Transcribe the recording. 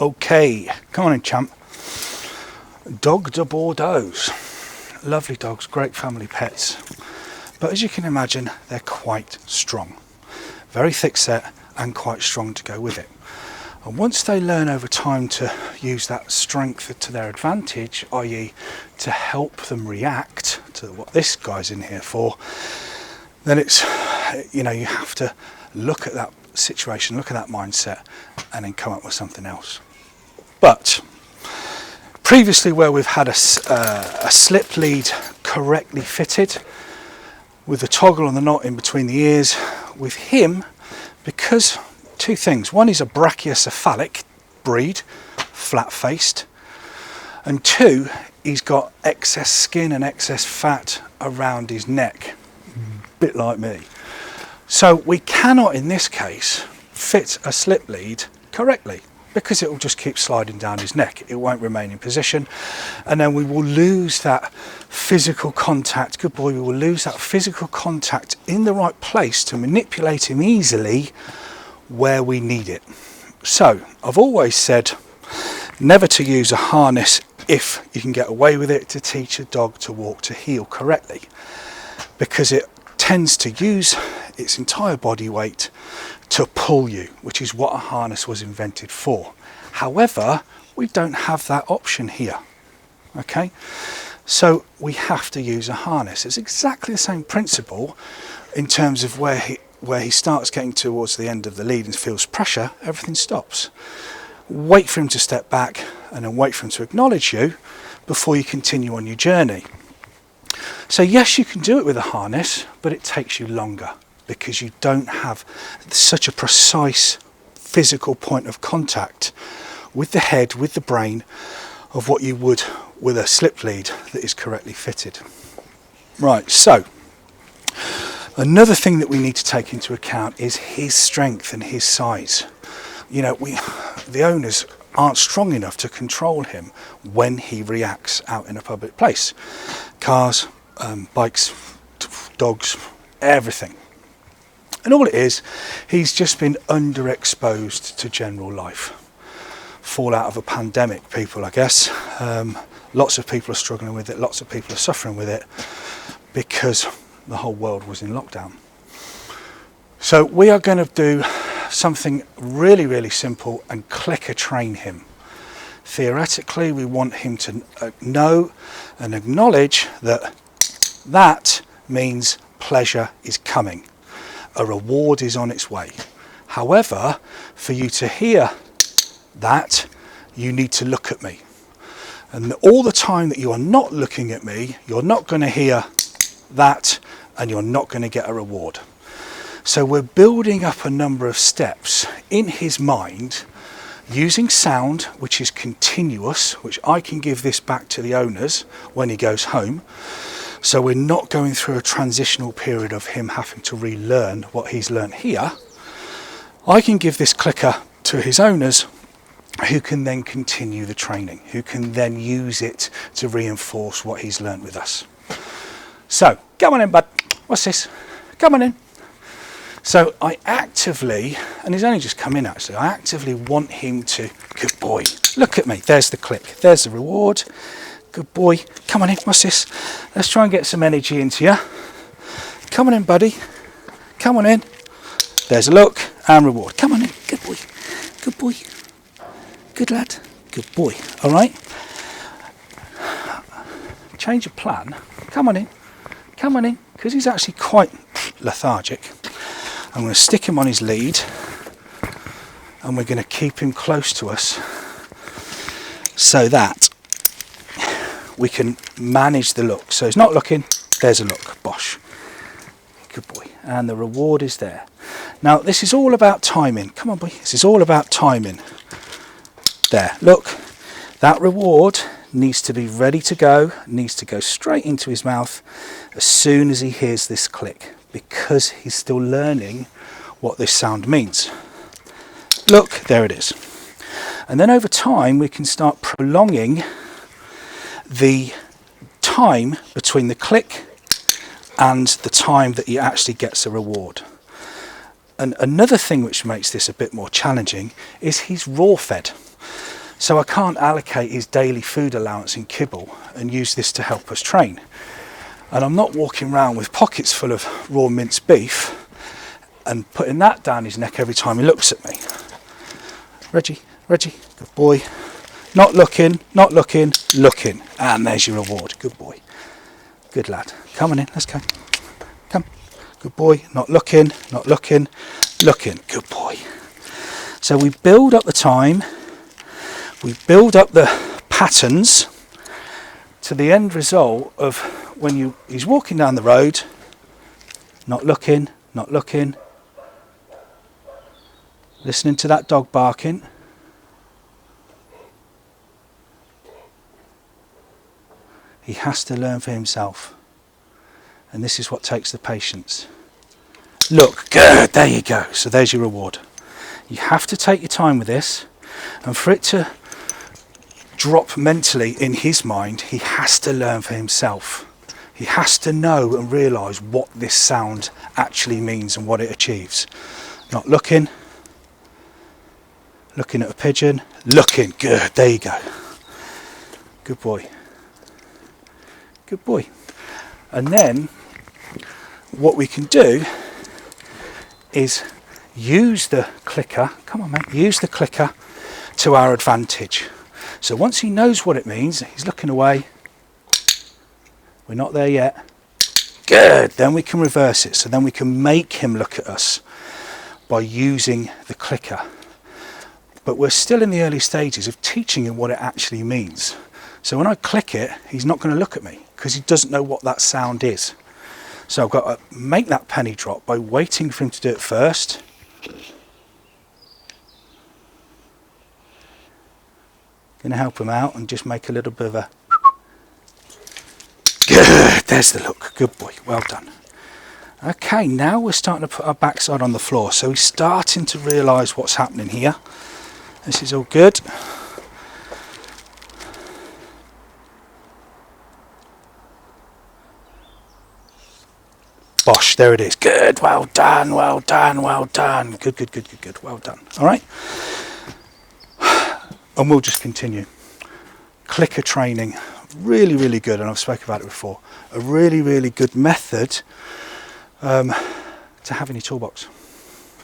Okay, come on in, champ. Dog de Bordeaux. Lovely dogs, great family pets. But as you can imagine, they're quite strong. Very thick set and quite strong to go with it. And once they learn over time to use that strength to their advantage, i.e. to help them react to what this guy's in here for, then it's, you have to look at that situation, look at that mindset, and then come up with something else. But previously, where we've had a slip lead correctly fitted with the toggle and the knot in between the ears, with him, because two things: one, he's a brachiocephalic breed, flat-faced, and two, he's got excess skin and excess fat around his neck, a bit like me. So we cannot, in this case, fit a slip lead correctly, because it will just keep sliding down his neck. It won't remain in position, and then we will lose that physical contact. Good boy. We will lose that physical contact in the right place to manipulate him easily where we need it. So I've always said never to use a harness if you can get away with it, to teach a dog to walk to heel correctly, because it tends to use its entire body weight to pull you, which is what a harness was invented for. However, we don't have that option here. Okay, so we have to use a harness. It's exactly the same principle in terms of where he starts getting towards the end of the lead and feels pressure, everything stops. Wait for him to step back, and then wait for him to acknowledge you before you continue on your journey. So yes, you can do it with a harness, but it takes you longer, because you don't have such a precise physical point of contact with the head, with the brain, of what you would with a slip lead that is correctly fitted. Right, so another thing that we need to take into account is his strength and his size. The owners aren't strong enough to control him when he reacts out in a public place. Cars, bikes, dogs, everything. And all it is, he's just been underexposed to general life. Fallout of a pandemic, people, I guess. Lots of people are struggling with it, lots of people are suffering with it, because the whole world was in lockdown. So we are going to do something really, really simple and clicker train him. Theoretically, we want him to know and acknowledge that means pleasure is coming. A reward is on its way. However, for you to hear that, you need to look at me. And all the time that you are not looking at me, you're not going to hear that, and you're not going to get a reward. So we're building up a number of steps in his mind using sound, which is continuous, which I can give this back to the owners when he goes home. So we're not going through a transitional period of him having to relearn what he's learned here. I can give this clicker to his owners, who can then continue the training, who can then use it to reinforce what he's learned with us. So, come on in, bud. What's this? Come on in. So I actively, and he's only just come in actually, I actively want him to, good boy, look at me, there's the click, there's the reward. Good boy, come on in, what's this? Let's try and get some energy into you. Come on in, buddy. Come on in. There's a look and reward. Come on in, good boy. Good boy. Good lad. Good boy. All right. Change of plan. Come on in. Come on in, because he's actually quite lethargic. I'm going to stick him on his lead, and we're going to keep him close to us so that we can manage the look. So he's not looking, there's a look, bosh. Good boy. And the reward is there. Now this is all about timing. Come on boy, this is all about timing. There, look, that reward needs to be ready to go, needs to go straight into his mouth as soon as he hears this click, because he's still learning what this sound means. Look, there it is. And then over time we can start prolonging the time between the click and the time that he actually gets a reward. And another thing which makes this a bit more challenging is he's raw fed. So I can't allocate his daily food allowance in kibble and use this to help us train. And I'm not walking around with pockets full of raw minced beef and putting that down his neck every time he looks at me. Reggie, Reggie, good boy. Not looking, not looking, looking. And there's your reward. Good boy. Good lad. Come on in, let's go. Come. Good boy. Not looking, not looking, looking. Good boy. So we build up the time. We build up the patterns to the end result of when he's walking down the road, not looking, listening to that dog barking. He has to learn for himself. And this is what takes the patience. Look, good, there you go. So there's your reward. You have to take your time with this, and for it to drop mentally in his mind, he has to learn for himself. He has to know and realise what this sound actually means and what it achieves. Not looking, looking at a pigeon, looking, good, there you go. Good boy. Good boy. And then what we can do is use the clicker, come on mate, use the clicker to our advantage. So once he knows what it means, he's looking away. We're not there yet. Good, then we can reverse it. So then we can make him look at us by using the clicker. But we're still in the early stages of teaching him what it actually means. So when I click it, he's not going to look at me because he doesn't know what that sound is. So I've got to make that penny drop by waiting for him to do it first. Going to help him out and just make a little bit of a... Good, there's the look. Good boy, well done. Okay, now we're starting to put our backside on the floor. So he's starting to realise what's happening here. This is all good. Bosh, there it is. Good, well done, well done, well done. Good, good, good, good, good, well done. All right. And we'll just continue. Clicker training, really, really good, and I've spoken about it before. A really, really good method to have in your toolbox.